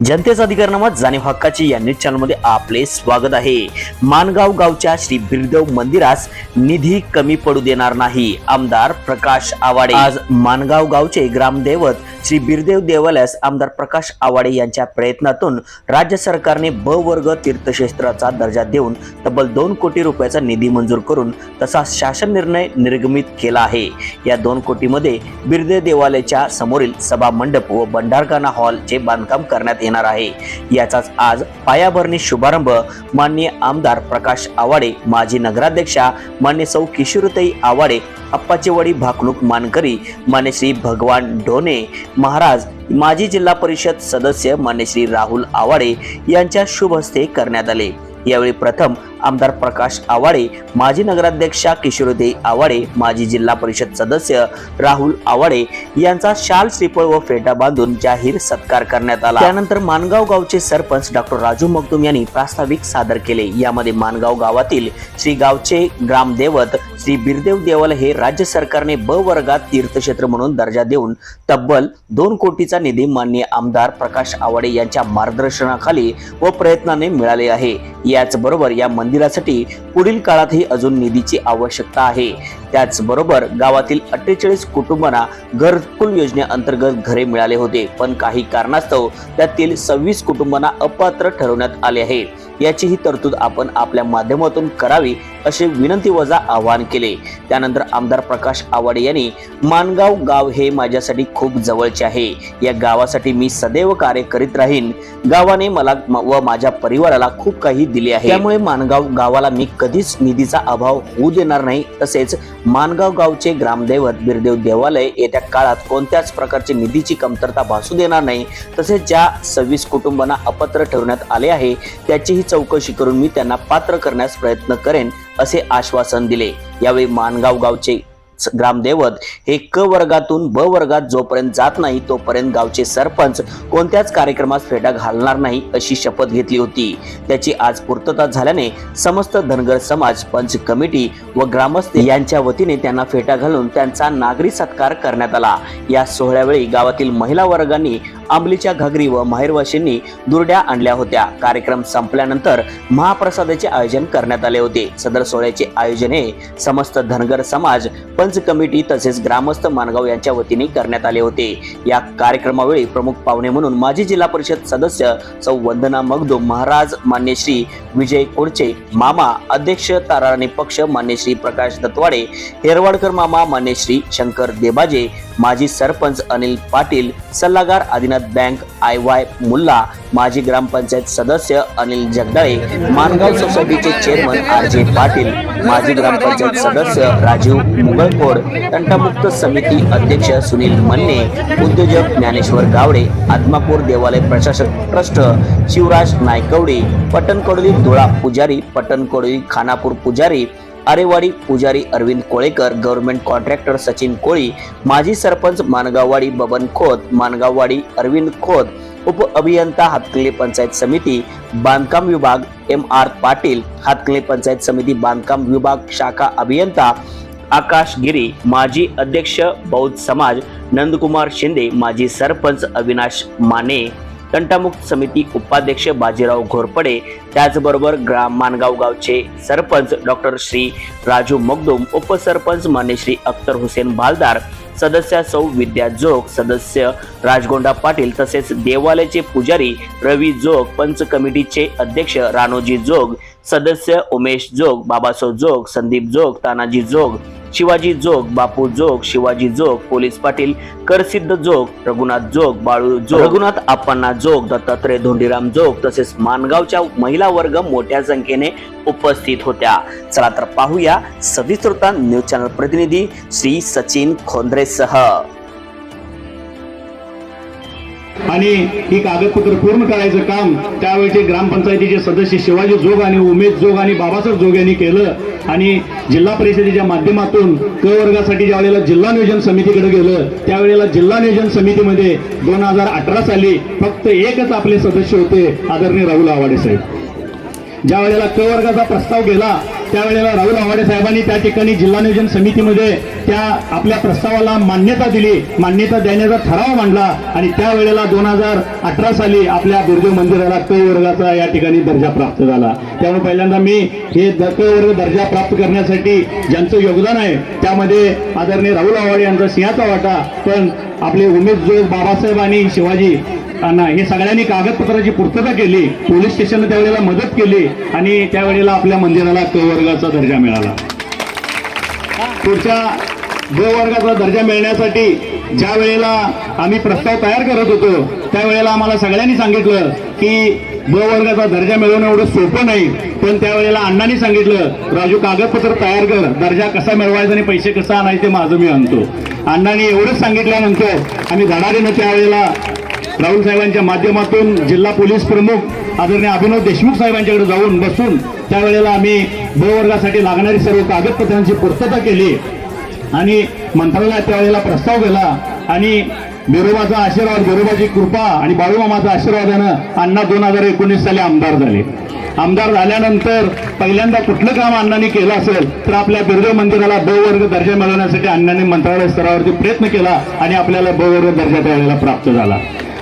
जनतेचा अधिकारनामा जाणीव हक्काची या न्यूज चॅनलमध्ये आपले स्वागत आहे। मानगाव गावच्या श्री बिरदेव मंदिरास निधी कमी पडू देणार नाही, आमदार प्रकाश आवाडे। आज मानगाव गावचे ग्रामदैवत श्री बिरदेव देवालयास आमदार प्रकाश आवाडे यांच्या प्रयत्नातून राज्य सरकारने ब वर्ग तीर्थक्षेत्राचा दर्जा देऊन तब्बल 2 कोटी रुपयाचा निधी मंजूर करून तसा शासन निर्णय निर्गमित केला आहे। या 2 कोटीमध्ये बिरदेव देवालयाच्या समोरील सभा मंडप व भंडारखाना हॉलचे बांधकाम करण्यात येणार आहे। याचाच आज पायाभरणी शुभारंभ माननीय आमदार प्रकाश आवाडे, माजी नगराध्यक्षा मान्य सौ किशोरीताई आवाडे, अप्पाचेवाडी भाकणूक मानकरी मान्य श्री भगवान ढोणे महाराज, माजी जिल्हा परिषद सदस्य मान्य श्री राहुल आवाडे यांच्या शुभ हस्ते करण्यात आले। यावेळी प्रथम आमदार प्रकाश आवाडे, माजी नगराध्यक्षा किशोरीताई आवाडे, माजी जिल्हा परिषद सदस्य राहुल आवाडे यांचा शाल, श्रीफळ व फेटा बांधून जाहीर सत्कार करण्यात आला। त्यानंतर मानगाव गावचे सरपंच डॉक्टर राजू मगदूम यांनी प्रास्ताविक सादर केले। यामध्ये मानगाव गावातील श्री गावचे ग्रामदैवत श्री बिरदेव देवालय हे राज्य सरकारने ब वर्गात तीर्थक्षेत्र म्हणून दर्जा देऊन तब्बल 2 कोटीचा निधी माननीय आमदार प्रकाश आवाडे यांच्या मार्गदर्शनाखाली व प्रयत्नाने मिळाले आहे। याचबरोबर या मंदिरासाठी पुढील काळातही अजून निधीची आवश्यकता आहे। त्याचबरोबर गावातील 48 कुटुंबांना घरकुल योजनेअंतर्गत घरे मिळाले होते, पण काही कारणास्तव त्यातील 26 कुटुंबांना अपात्र ठरवण्यात आले आहे। याचीही तरतूद आपण आपल्या माध्यमातून करावी असे विनंती वजा आवाहन केले। त्यानंतर आमदार प्रकाश आवाडे यांनी मानगाव गाव हे माझ्यासाठी खूप जवळचे आहे, या गावासाठी मी सदैव कार्य करीत राहीन। गावाने मला व माझ्या परिवाराला खूप काही दिले आहे, त्यामुळे मानगाव गावाला मी कधीच निधीचा अभाव होऊ देणार नाही। तसेच मानगाव गावचे ग्रामदैवत बिरदेव देवालय येत्या काळात कोणत्याच प्रकारची निधीची कमतरता भासू देणार नाही। तसेच ज्या 26 कुटुंबांना अपात्र ठरवण्यात आले आहे त्याचीही चौकशी करून मी त्यांना पात्र करण्यास प्रयत्न करेन असे आश्वासन दिले। यावेळी मानगाव गावचे ग्रामदैवत हे क वर्गातून ब वर्गात जोपर्यंत जात नाही तोपर्यंत गावचे सरपंच कोणत्याच कार्यक्रमास फेटा घालणार नाही अशी शपथ घेतली होती। त्याची आज पूर्तता झाल्याने समस्त धनगर समाज, पंच कमिटी व ग्रामस्थ यांच्या वतीने त्यांना फेटा घालून त्यांचा नागरी सत्कार करण्यात आला। या सोहळ्यावेळी गावातील महिला वर्गांनी आंबलीच्या घागरी व माहेरवाशींनी दुर्ड्या आणल्या होत्या। कार्यक्रम संपल्यानंतर महाप्रसादाचे आयोजन करण्यात आले होते। सदर सोहळ्याचे आयोजन हे समस्त धनगर समाज, पंच कमिटी तसेच ग्रामस्थ मानगाव यांच्या वतीने करण्यात आले होते। या कार्यक्रमावेळी प्रमुख पाहुणे म्हणून माजी जिल्हा परिषद सदस्य सौ वंदना मगदूम महाराज, मान्य श्री विजय कोडचे मामा, अध्यक्ष ताराराणी पक्ष मान्य श्री प्रकाश दत्तवाडे, हेरवाडकर मामा मान्य श्री शंकर देबाजे, माजी सरपंच अनिल पाटील, सल्लागार आदिनाथ बँक IY मुल्ला, माजी ग्रामपंचायत सदस्य अनिल जगदाळे, मानगाव सोसायटीचे चेअरमन RJ पाटील, माजी ग्रामपंचायत सदस्य राजीव मुगळखोड, तंटामुक्त समिती अध्यक्ष सुनील मन्ने, उद्योजक ज्ञानेश्वर गावडे, आत्मापूर देवालय प्रशासक ट्रस्ट शिवराज नायकवडी, पटणकडोली धुळा पुजारी, पटणकडोली खानापूर पुजारी, आरेवाडी पुजारी अरविंद कोळेकर, गव्हर्नमेंट कॉन्ट्रॅक्टर सचिन कोळी, माजी सरपंच मानगाववाडी बबन खोत, मानगाववाडी अरविंद खोत, उप अभियंता हातकणंगले पंचायत समिती बांधकाम विभाग MR पाटील, हातकणंगले पंचायत समिती बांधकाम विभाग शाखा अभियंता आकाश गिरी, माजी अध्यक्ष बौद्ध समाज नंदकुमार शिंदे, माजी सरपंच अविनाश माने, तंटामुक्त समिती उपाध्यक्ष बाजीराव घोरपडे, त्याचबरोबर मानगाव गावचे सरपंच डॉक्टर श्री राजू मगदूम, उपसरपंच मान्य श्री अख्तर हुसेन भालदार, सदस्य सौ विद्या जोग, सदस्य राजगोंडा पाटील तसेच देवालयाचे पुजारी रवी जोग, पंच कमिटीचे अध्यक्ष राणोजी जोग, सदस्य उमेश जोग, बाबासाहेब जोग, संदीप जोग, तानाजी जोग, शिवाजी जोग, बापू जोग, शिवाजी जोग, पोलीस पाटील करसिद्ध जोग, रघुनाथ जोग, बाळू जोग, रघुनाथ अप्पांना जोग, दत्तात्रय धोंडीराम जोग तसेच मानगावच्या महिला वर्ग मोठ्या संख्येने उपस्थित होत्या। चला तर पाहूया सविस्तर न्यूज चॅनल प्रतिनिधी श्री सचिन खोंद्रेसह। आणि ही कागदपत्र पूर्ण करायचं काम त्यावेळेचे ग्रामपंचायतीचे सदस्य शिवाजी जोग आणि उमेश जोग आणि बाबासाहेब जोग यांनी केलं। आणि जिल्हा परिषदेच्या माध्यमातून क वर्गासाठी ज्या वेळेला जिल्हा नियोजन समितीकडे गेलं त्यावेळेला जिल्हा नियोजन समितीमध्ये 2018 साली फक्त एकच आपले सदस्य होते, आदरणीय राहुल आवाडे साहेब। ज्या वेळेला क वर्गाचा प्रस्ताव गेला त्यावेळेला राहुल आवाडे साहेबांनी त्या ठिकाणी जिल्हा नियोजन समितीमध्ये त्या आपल्या प्रस्तावाला मान्यता दिली, मान्यता देण्याचा ठराव मांडला आणि त्यावेळेला 2018 साली आपल्या बिरदेव मंदिराला क वर्गाचा या ठिकाणी दर्जा प्राप्त झाला. त्यामुळे पहिल्यांदा मी हे क वर्ग दर्जा प्राप्त करण्यासाठी ज्यांचं योगदान आहे त्यामध्ये आदरणीय राहुल आवाडे यांचा सिंहाचा वाटा, पण आपले उमेश जोग, बाबासाहेब आणि शिवाजी हे सगळ्यांनी कागदपत्राची पूर्तता केली. पोलीस स्टेशनने त्यावेळेला मदत केली आणि त्यावेळेला आपल्या मंदिराला क वर्गाचा दर्जा मिळाला. पुढच्या ब वर्गाचा दर्जा मिळण्यासाठी ज्या वेळेला आम्ही प्रस्ताव तयार करत होतो त्यावेळेला आम्हाला सगळ्यांनी सांगितलं की ब वर्गाचा दर्जा मिळवणं एवढं सोपं नाही. पण त्यावेळेला अण्णांनी सांगितलं, राजू कागदपत्र तयार कर, दर्जा कसा मिळवायचा आणि पैसे कसा आणायचे माझं मी आणतो. अण्णांनी एवढंच सांगितल्यानंतर आम्ही धडाडीनं त्यावेळेला राहुल साहेबांच्या माध्यमातून जिल्हा पोलीस प्रमुख आदरणीय अभिनव देशमुख साहेबांच्याकडे जाऊन बसून त्यावेळेला आम्ही ब वर्गासाठी लागणारी सर्व कागदपत्रांची पूर्तता केली आणि मंत्रालयात त्यावेळेला प्रस्ताव गेला आणि बिरोबाचा आशीर्वाद, बिरोबाची कृपा आणि बाळूमामाचा आशीर्वादानं अण्णा 2019 साली आमदार झाले. आमदार झाल्यानंतर पहिल्यांदा कुठलं काम अण्णांनी केलं असेल तर आपल्या बिरदेव मंदिराला ब वर्ग दर्जा मिळवण्यासाठी अण्णांनी मंत्रालय स्तरावरती प्रयत्न केला आणि आपल्याला ब वर्ग दर्जा त्यावेळेला प्राप्त झाला.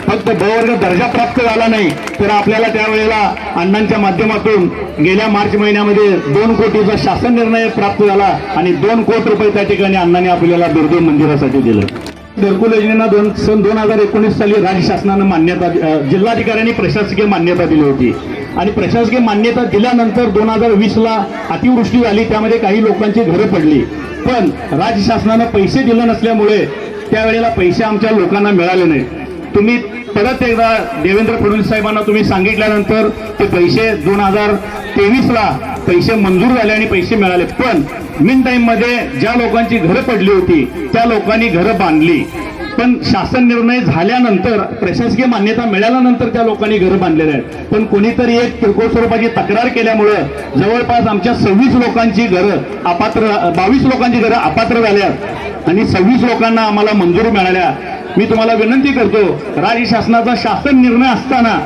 फक्त ब वर्ग दर्जा प्राप्त झाला नाही तर आपल्याला त्यावेळेला अण्णांच्या माध्यमातून गेल्या मार्च महिन्यामध्ये 2 कोटीचा शासन निर्णय प्राप्त झाला आणि 2 कोटी रुपये त्या ठिकाणी अण्णांनी आपल्याला बिरदेव मंदिरासाठी दिलं. घरकुल योजनेला सन 2019 साली राज्य शासनानं मान्यता, जिल्हाधिकाऱ्यांनी प्रशासकीय मान्यता दिली होती आणि प्रशासकीय मान्यता दिल्यानंतर 2020ला अतिवृष्टी झाली, त्यामध्ये काही लोकांची घरं पडली. पण राज्य शासनानं पैसे दिले नसल्यामुळे त्यावेळेला पैसे आमच्या लोकांना मिळाले नाही. तुम्ही परत एकदा देवेंद्र फडणवीस साहेबांना तुम्ही सांगितल्यानंतर ते पैसे 2023ला पैसे मंजूर झाले आणि पैसे मिळाले. पण मिन टाइम मध्ये ज्या लोकांची घरं पडली होती त्या लोकांनी घरं बांधली. पण शासन निर्णय झाल्यानंतर, प्रशासकीय मान्यता मिळाल्यानंतर त्या लोकांनी घरं बांधलेली आहेत. पण कोणीतरी एक किरकोळ स्वरूपाची तक्रार केल्यामुळं जवळपास आमच्या 26 लोकांची घरं अपात्र, 22 लोकांची घरं अपात्र झाल्यात आणि 26 लोकांना आम्हाला मंजुरी मिळाल्या. मी तुम्हाला विनंती करतो, राज्य शासनाचा शासन निर्णय असताना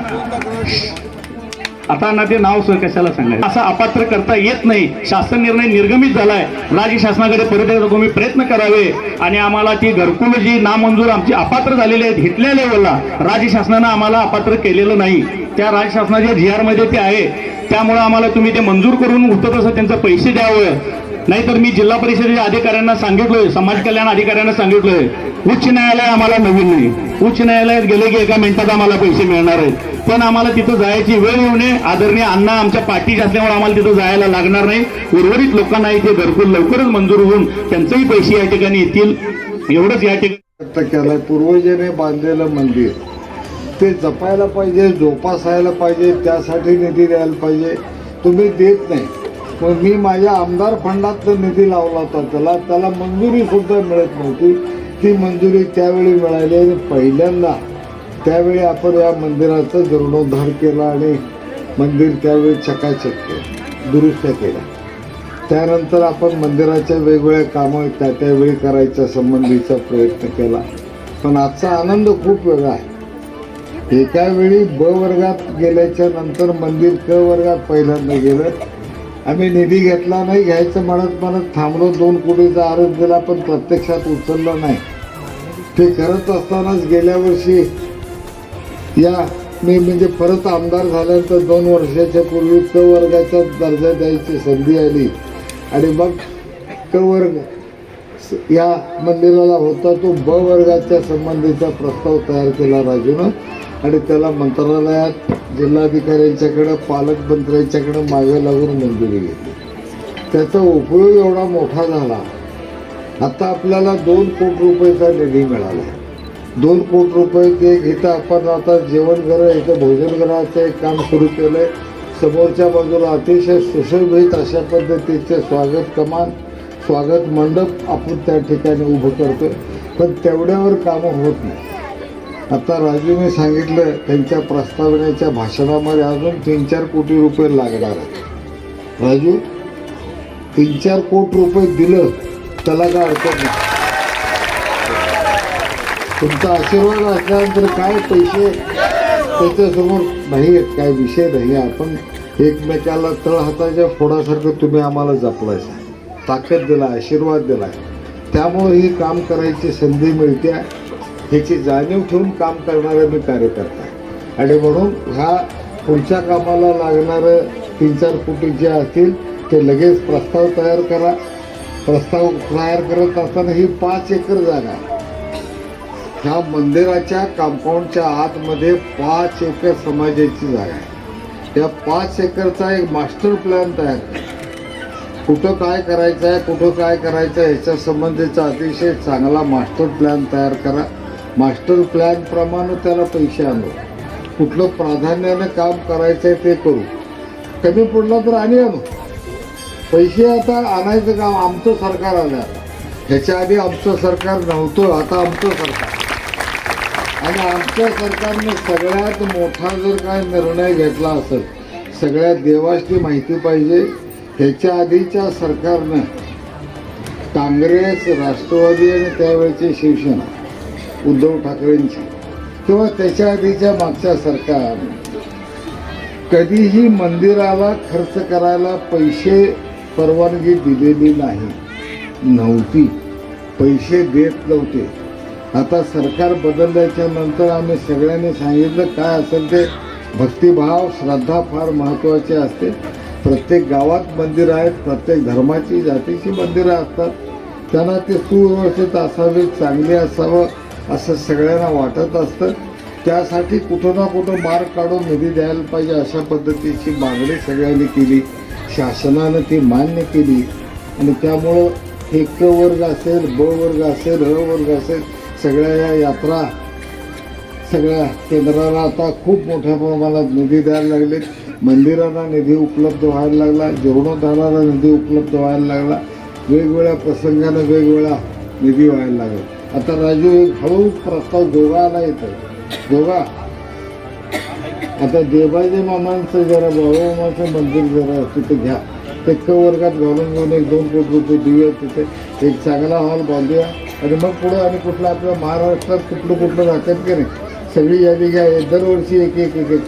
आता ना ते नाव कशाला सांगायचं, असा अपात्र करता येत नाही. शासन निर्णय निर्गमित झालाय. राज्य शासनाकडे परत एकदा तुम्ही प्रयत्न करावे आणि आम्हाला ती घरकुल जी नामंजूर आमची अपात्र झालेली आहेत हिटल्या लेवलला राज्य शासनानं आम्हाला अपात्र केलेलं नाही. त्या राज्य शासनाच्या GR मध्ये ते आहे. त्यामुळे आम्हाला तुम्ही ते मंजूर करून होतं तसं त्यांचे पैसे द्यावं. नाहीतर मी जिल्हा परिषदेच्या अधिकाऱ्यांना सांगितलोय, समाज कल्याण अधिकाऱ्यांना सांगितलोय, उच्च न्यायालय आम्हाला नवीन नाही. उच्च न्यायालयात गेले की एका मिनिटात आम्हाला पैसे मिळणार आहेत. पण आम्हाला तिथं जायची वेळ येऊ नये. आदरणीय अण्णा आमच्या पाठीशी असल्यामुळे आम्हाला तिथं जायला लागणार नाही. उर्वरित लोकांना इथे घरकुल लवकरच मंजूर होऊन त्यांचेही पैसे या ठिकाणी येतील, एवढंच या ठिकाणी केलंय. पूर्वजांनी बांधलेलं मंदिर ते जपायला पाहिजे, जोपासायला पाहिजे, त्यासाठी निधी द्यायला पाहिजे. तुम्ही देत नाही. मग मी माझ्या आमदार फंडातला निधी लावला होता, त्याला मंजुरी सुद्धा मिळत नव्हती. ती मंजुरी त्यावेळी मिळाली आणि पहिल्यांदा त्यावेळी आपण या मंदिराचा जीर्णोद्धार केला आणि मंदिर त्यावेळी चकाचक केलं, दुरुस्त केला. त्यानंतर आपण मंदिराच्या वेगवेगळ्या कामं त्यावेळी करायच्या संबंधीचा प्रयत्न केला. पण आजचा आनंद खूप वेगळा आहे. एका वेळी ब वर्गात गेल्याच्या नंतर मंदिर क वर्गात पहिल्यांदा गेलं. आम्ही निधी घेतला नाही, घ्यायचं म्हणत थांबलो. 2 कोटीचा आरोप दिला पण प्रत्यक्षात उचलला नाही. ते करत असतानाच गेल्या वर्षी मी म्हणजे परत आमदार झाल्यानंतर 2 वर्षाच्या पूर्वी क वर्गाचा दर्जा द्यायची संधी आली आणि मग क वर्ग या मंदिराला होता तो ब वर्गाच्या संबंधीचा प्रस्ताव तयार केला राजूनं आणि त्याला मंत्रालयात जिल्हाधिकाऱ्यांच्याकडे, पालकमंत्र्यांच्याकडे मागे लागून मंजुरी घेतली. त्याचा उपयोग एवढा मोठा झाला. आता आपल्याला 2 कोटी रुपयाचा निधी मिळाला. 2 कोटी रुपये ते इथं आपण आता जेवणघरं, इथं भोजनगृहाचं एक काम सुरू केलं आहे. समोरच्या बाजूला अतिशय सुशोभित अशा पद्धतीचे स्वागत कमान, स्वागत मंडप आपण त्या ठिकाणी उभं करतोय. पण तेवढ्यावर कामं होत नाही. आता राजूने सांगितलं त्यांच्या प्रस्तावनेच्या भाषणामध्ये अजून 3-4 कोटी रुपये लागणार आहेत. राजू, 3-4 कोटी रुपये दिलं त्याला काय अडचण नाही. तुमचा आशीर्वाद असल्यानंतर काय पैसे त्याच्यासमोर नाही आहेत, काय विषय नाही. आपण एकमेकाला तळहाताच्या फोडासारखं तुम्ही आम्हाला जपलायचं, ताकद दिला, आशीर्वाद दिला. त्यामुळे ही काम करायची संधी मिळते ह्याची जाणीव ठेवून काम करणारे मी कार्यकर्ता आहे. आणि म्हणून ह्या पुढच्या कामाला लागणारं 3-4 कोटी जे असतील ते लगेच प्रस्ताव तयार करा. प्रस्ताव तयार करत असताना ही 5 एकर जागा आहे. ह्या मंदिराच्या कंपाऊंडच्या आतमध्ये 5 एकर समाजाची जागा आहे. त्या 5 एकरचा एक मास्टर प्लॅन तयार करा. कुठं काय करायचं आहे, कुठं काय करायचं आहे ह्याच्या संबंधीचा अतिशय चांगला मास्टर प्लॅन तयार करा. मास्टर प्लॅनप्रमाणे त्याला पैसे आणू. कुठलं प्राधान्यानं काम करायचं आहे ते करू. कमी पडलं तर आणि आणू. पैसे आता आणायचं काम आमचं सरकार आलं. ह्याच्या आधी आमचं सरकार नव्हतं, आता आमचं सरकार. आणि आमच्या सरकारने सगळ्यात मोठा जर काय निर्णय घेतला असेल, सगळ्या देवाची माहिती पाहिजे. ह्याच्या आधीच्या सरकारनं काँग्रेस, राष्ट्रवादी आणि त्यावेळेची शिवसेना उद्धव ठाकरेंची किंवा त्याच्या आधीच्या मागच्या सरकार कधीही मंदिराला खर्च करायला पैसे परवानगी दिलेली नव्हती. पैसे देत नव्हते. आता सरकार बदलल्याच्या नंतर आम्ही सगळ्यांनी सांगितलं काय असेल ते भक्तिभाव, श्रद्धा फार महत्त्वाची असते. प्रत्येक गावात मंदिर आहेत, प्रत्येक धर्माची, जातीची मंदिरं असतात. त्यांना ते सुव्यवस्थित असावे, चांगले असावं असं सगळ्यांना वाटत असतं. त्यासाठी कुठं ना कुठं मार्ग काढून निधी द्यायला पाहिजे अशा पद्धतीची मागणी सगळ्यांनी केली. शासनानं ती मान्य केली. आणि त्यामुळं हे क वर्ग असेल, ब वर्ग असेल, र वर्ग असेल, सगळ्या या यात्रा सगळ्या केंद्राला आता खूप मोठ्या प्रमाणात निधी द्यायला लागले. मंदिरांना निधी उपलब्ध व्हायला लागला, जीर्णोद्धाराला निधी उपलब्ध व्हायला लागला. वेगवेगळ्या प्रसंगानं वेगवेगळा निधी व्हायला लागला. आता राजू एक हळू प्रस्ताव दोघाला येतो. दोघा आता देवाजी मामांचं जरा बाळूमामाचं मंदिर जरा तिथे घ्या. ते क वर्गात घालून घेऊन 1-2 कोटी रुपये देऊया. तिथे एक चांगला हॉल बांधूया. आणि मग पुढे आणि कुठलं आपल्या महाराष्ट्रात कुठलं राहतात की नाही सगळी यादी घ्या. दरवर्षी एक करू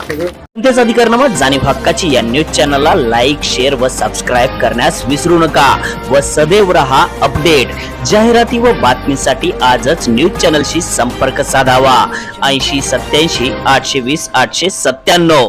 सगळं. कोणत्याच अधिकारनामा जाणीव हक्काची या न्यूज चॅनलला लाईक, शेअर व सबस्क्राईब करण्यास विसरू नका व सदैव रहा अपडेट. जाहिराती व बातमीसाठी आजच न्यूज चॅनलशी संपर्क साधावा. 80 87 820 897.